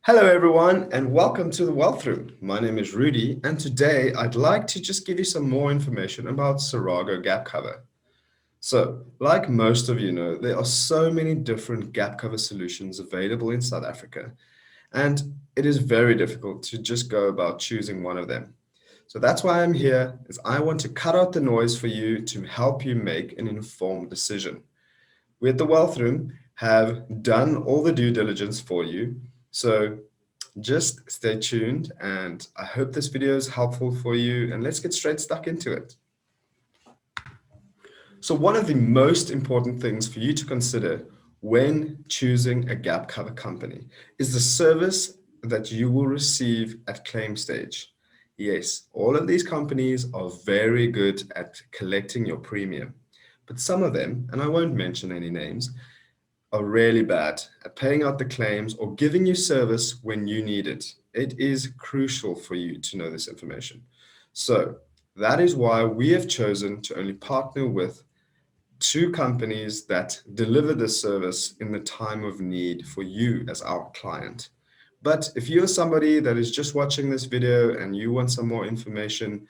Hello, everyone, and welcome to the Wealth Room. My name is Rudy, and today I'd like to just give you some more information about Sirago Gap cover. So, like most of you know, there are so many different gap cover solutions available in South Africa, and it is very difficult to just go about choosing one of them. So that's why I'm here, is I want to cut out the noise for you to help you make an informed decision. We at the Wealth Room have done all the due diligence for you. So just stay tuned, and I hope this video is helpful for you, and let's get straight stuck into it. So one of the most important things for you to consider when choosing a gap cover company is the service that you will receive at claim stage. Yes, all of these companies are very good at collecting your premium, but some of them, and I won't mention any names, are really bad at paying out the claims or giving you service when you need it. It is crucial for you to know this information. So that is why we have chosen to only partner with two companies that deliver this service in the time of need for you as our client. But if you're somebody that is just watching this video and you want some more information,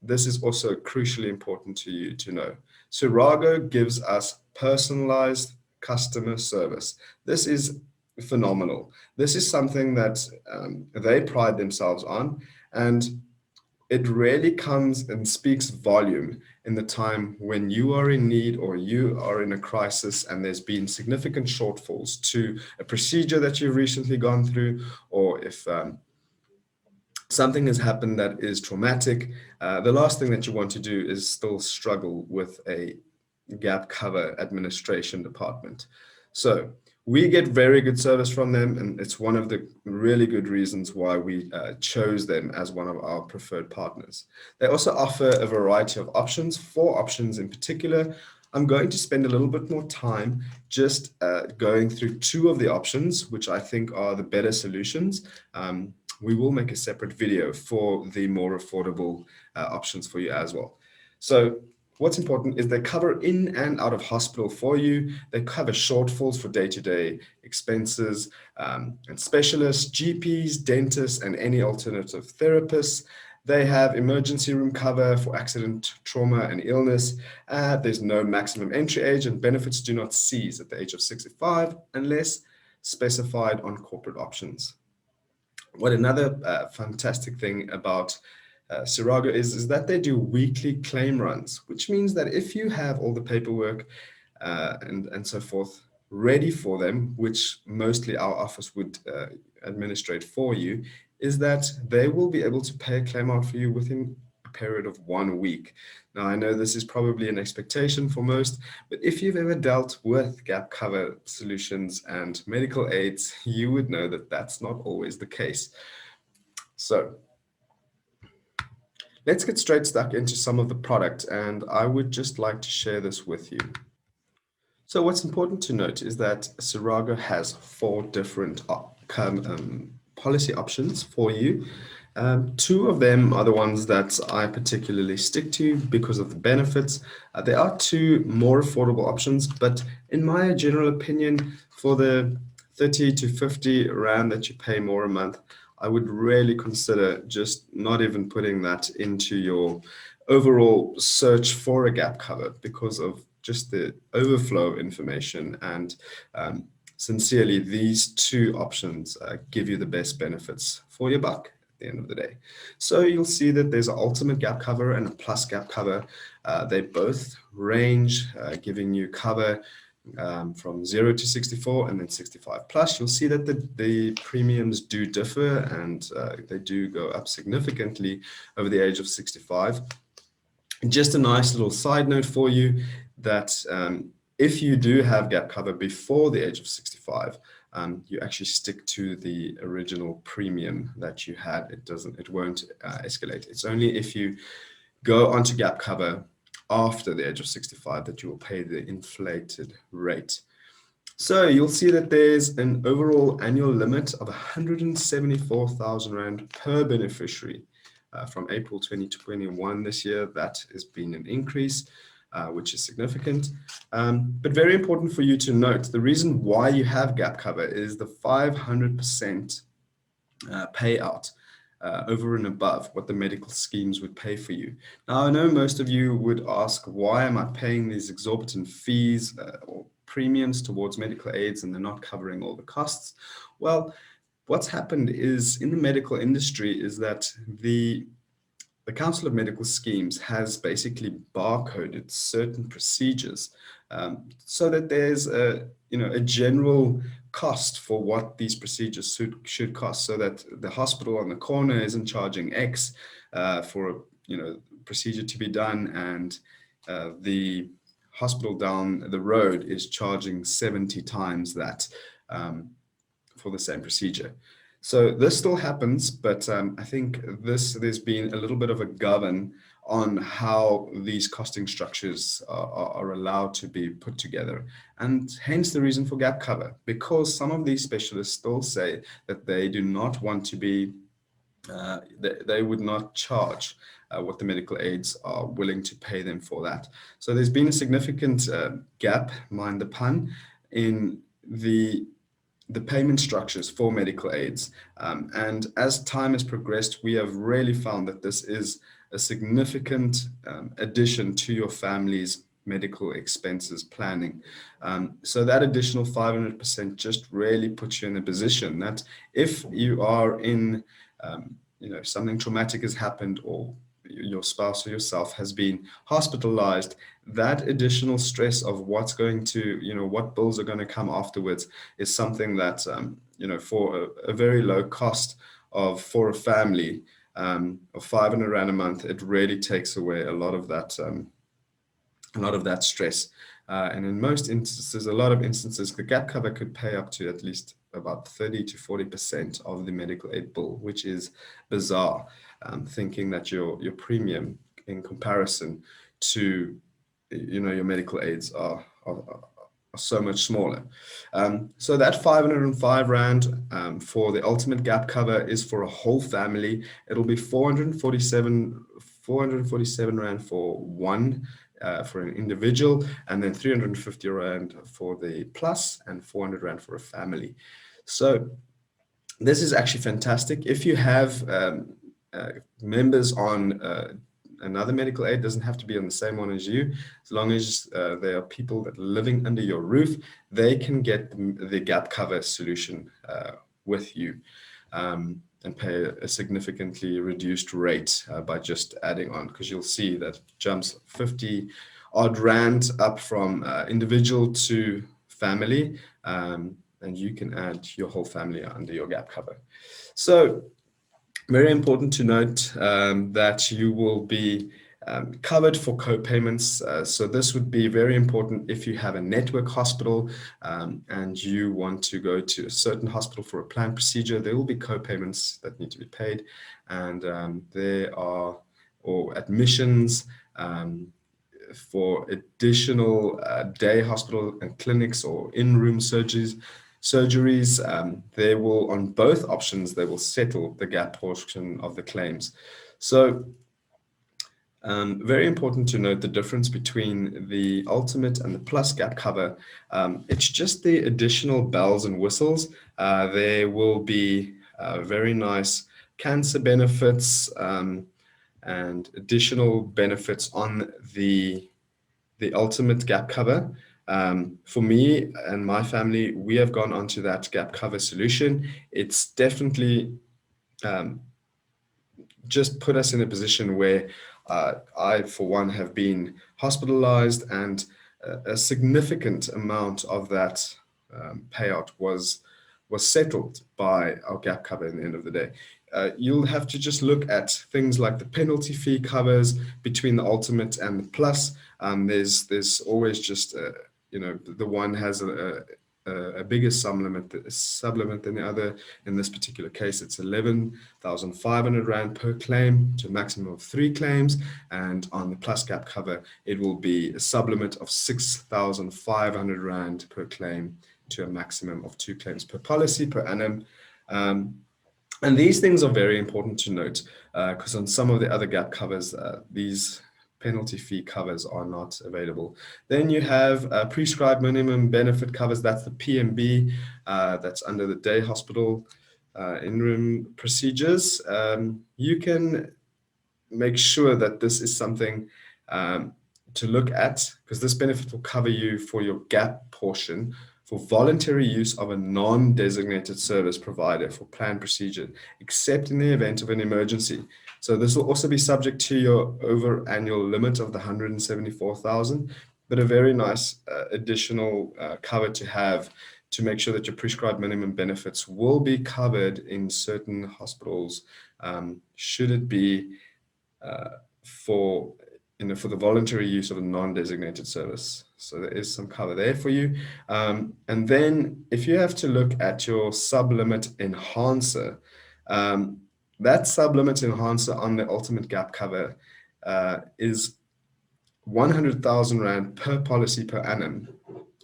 this is also crucially important to you to know. Sirago gives us personalized customer service. This is phenomenal. This is something that they pride themselves on, and it really comes and speaks volume in the time when you are in need or you are in a crisis and there's been significant shortfalls to a procedure that you've recently gone through, or if something has happened that is traumatic. The last thing that you want to do is still struggle with a gap cover administration department. So we get very good service from them, and it's one of the really good reasons why we chose them as one of our preferred partners. They also offer a variety of options, 4 options in particular. I'm going to spend a little bit more time just going through 2 of the options, which I think are the better solutions. We will make a separate video for the more affordable options for you as well. So what's important is they cover in and out of hospital for you. They cover shortfalls for day-to-day expenses, and specialists, GPs, dentists, and any alternative therapists. They have emergency room cover for accident, trauma, and illness. There's no maximum entry age, and benefits do not cease at the age of 65 unless specified on corporate options. What another fantastic thing about Sirago is that they do weekly claim runs, which means that if you have all the paperwork and so forth ready for them, which mostly our office would administrate for you, is that they will be able to pay a claim out for you within a period of 1 week. Now, I know this is probably an expectation for most, but if you've ever dealt with gap cover solutions and medical aids, you would know that that's not always the case. So let's get straight stuck into some of the product, and I would just like to share this with you. So what's important to note is that Sirago has 4 different policy options for you. 2 of them are the ones that I particularly stick to because of the benefits. There are 2 more affordable options, but in my general opinion, for the 30 to 50 Rand that you pay more a month, I would really consider just not even putting that into your overall search for a gap cover because of just the overflow of information. And sincerely, these 2 options give you the best benefits for your buck at the end of the day. So you'll see that there's an ultimate gap cover and a plus gap cover. They both range, giving you cover from 0 to 64 and then 65 plus. You'll see that the premiums do differ, and they do go up significantly over the age of 65. Just a nice little side note for you that if you do have gap cover before the age of 65, you actually stick to the original premium that you had. It won't escalate. It's only if you go onto gap cover after the age of 65 that you will pay the inflated rate. So you'll see that there's an overall annual limit of 174,000 Rand per beneficiary. From April 2021 this year, that has been an increase. which is significant. But very important for you to note, the reason why you have gap cover is the 500% payout over and above what the medical schemes would pay for you. Now, I know most of you would ask, why am I paying these exorbitant fees or premiums towards medical aids and they're not covering all the costs? Well, what's happened is in the medical industry is that the Council of Medical Schemes has basically barcoded certain procedures so that there's a general cost for what these procedures should cost, so that the hospital on the corner isn't charging X for a procedure to be done, and the hospital down the road is charging 70 times that for the same procedure. So this still happens, but I think there's been a little bit of a govern on how these costing structures are allowed to be put together. And hence the reason for gap cover, because some of these specialists still say that they do not want to be, they would not charge what the medical aids are willing to pay them for that. So there's been a significant gap, mind the pun, in the payment structures for medical aids. And as time has progressed, we have really found that this is a significant addition to your family's medical expenses planning. So that additional 500% just really puts you in a position that if you are in, something traumatic has happened, or your spouse or yourself has been hospitalized, that additional stress of what's going to, what bills are going to come afterwards is something that, for a very low cost for a family of 500 Rand a month, it really takes away a lot of that stress. And in most instances, a lot of instances, the gap cover could pay up to at least about 30 to 40% of the medical aid bill, which is bizarre, thinking that your premium in comparison to your medical aids are so much smaller. So that 505 Rand for the ultimate gap cover is for a whole family. It'll be 447 Rand for one, for an individual, and then 350 Rand for the plus, and 400 Rand for a family. So this is actually fantastic. If you have members on another medical aid, doesn't have to be on the same one as you, as long as there are people that are living under your roof, they can get the gap cover solution with you and pay a significantly reduced rate by just adding on, because you'll see that jumps 50 odd Rand up from individual to family, and you can add your whole family under your gap cover. So very important to note that you will be covered for co-payments. So this would be very important if you have a network hospital and you want to go to a certain hospital for a planned procedure. There will be co-payments that need to be paid, and there are admissions for additional day hospital and clinics or in-room surgeries. They will, on both options, they will settle the gap portion of the claims. So very important to note the difference between the ultimate and the plus gap cover. It's just the additional bells and whistles. There will be very nice cancer benefits and additional benefits on the ultimate gap cover. For me and my family, we have gone onto that gap cover solution. It's definitely just put us in a position where I, for one, have been hospitalized, and a significant amount of that payout was settled by our gap cover in the end of the day. You'll have to just look at things like the penalty fee covers between the ultimate and the plus. There's always just the one has a bigger supplement than the other. In this particular case, it's 11,500 Rand per claim to a maximum of 3 claims. And on the plus gap cover, it will be a supplement of 6,500 Rand per claim to a maximum of 2 claims per policy per annum. And these things are very important to note because on some of the other gap covers, these penalty fee covers are not available. Then you have prescribed minimum benefit covers. That's the PMB. That's under the day hospital in-room procedures. You can make sure that this is something to look at, because this benefit will cover you for your gap portion for voluntary use of a non-designated service provider for planned procedure, except in the event of an emergency. So this will also be subject to your over annual limit of the 174,000, but a very nice additional cover to have to make sure that your prescribed minimum benefits will be covered in certain hospitals, should it be for for the voluntary use of a non-designated service. So there is some cover there for you. And then if you have to look at your sublimit enhancer, that sublimit enhancer on the ultimate gap cover is 100,000 Rand per policy per annum,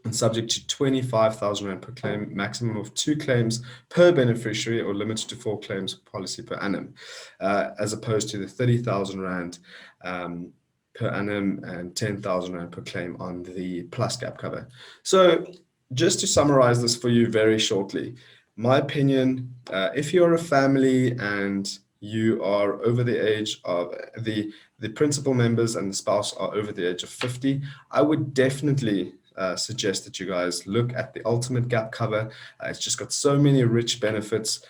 and subject to 25,000 Rand per claim, maximum of 2 claims per beneficiary, or limited to 4 claims policy per annum, as opposed to the 30,000 Rand per annum and 10,000 Rand per claim on the plus gap cover. So just to summarize this for you very shortly, my opinion, if you're a family and you are over the age of the principal members and the spouse are over the age of 50, I would definitely suggest that you guys look at the ultimate gap cover. It's just got so many rich benefits,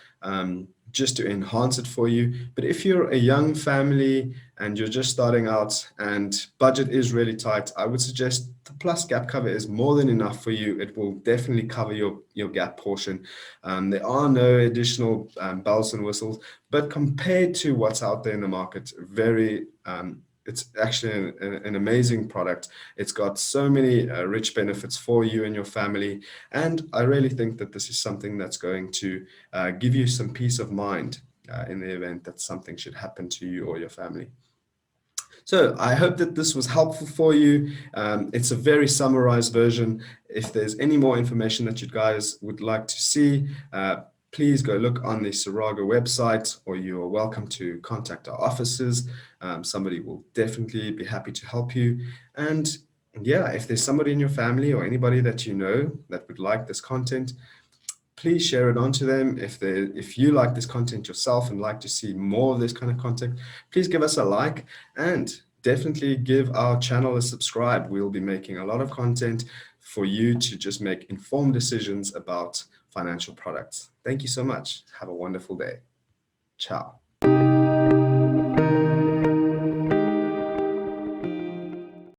just to enhance it for you. But if you're a young family and you're just starting out and budget is really tight, I would suggest the plus gap cover is more than enough for you. It will definitely cover your gap portion. There are no additional bells and whistles, but compared to what's out there in the market, it's actually an amazing product. It's got so many rich benefits for you and your family. And I really think that this is something that's going to give you some peace of mind in the event that something should happen to you or your family. So I hope that this was helpful for you. It's a very summarized version. If there's any more information that you guys would like to see, please go look on the Sirago website, or you are welcome to contact our offices. Somebody will definitely be happy to help you. And yeah, if there's somebody in your family or anybody that you know that would like this content, please share it on to them. If you like this content yourself and like to see more of this kind of content, please give us a like, and definitely give our channel a subscribe. We'll be making a lot of content for you to just make informed decisions about financial products. Thank you so much. Have a wonderful day. Ciao.